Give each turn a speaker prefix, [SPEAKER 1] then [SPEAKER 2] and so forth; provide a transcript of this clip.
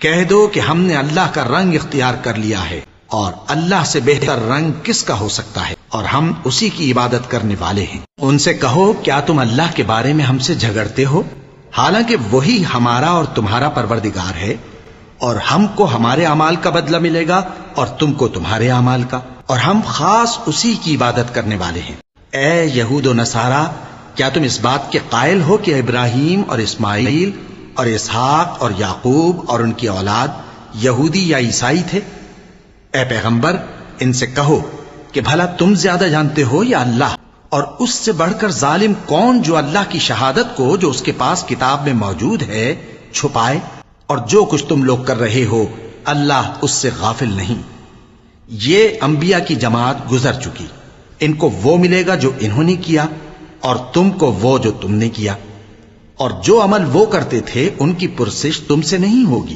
[SPEAKER 1] کہہ دو کہ ہم نے اللہ کا رنگ اختیار کر لیا ہے، اور اللہ سے بہتر رنگ کس کا ہو سکتا ہے، اور ہم اسی کی عبادت کرنے والے ہیں۔ ان سے کہو کیا تم اللہ کے بارے میں ہم سے جھگڑتے ہو، حالانکہ وہی ہمارا اور تمہارا پروردگار ہے، اور ہم کو ہمارے اعمال کا بدلہ ملے گا اور تم کو تمہارے اعمال کا، اور ہم خاص اسی کی عبادت کرنے والے ہیں۔ اے یہود و نصارا، کیا تم اس بات کے قائل ہو کہ ابراہیم اور اسماعیل اور اسحاق اور یعقوب اور ان کی اولاد یہودی یا عیسائی تھے؟ اے پیغمبر، ان سے کہو کہ بھلا تم زیادہ جانتے ہو یا اللہ؟ اور اس سے بڑھ کر ظالم کون جو اللہ کی شہادت کو جو اس کے پاس کتاب میں موجود ہے چھپائے؟ اور جو کچھ تم لوگ کر رہے ہو اللہ اس سے غافل نہیں۔ یہ انبیاء کی جماعت گزر چکی، ان کو وہ ملے گا جو انہوں نے کیا، اور تم کو وہ جو تم نے کیا، اور جو عمل وہ کرتے تھے ان کی پرسش تم سے نہیں ہوگی۔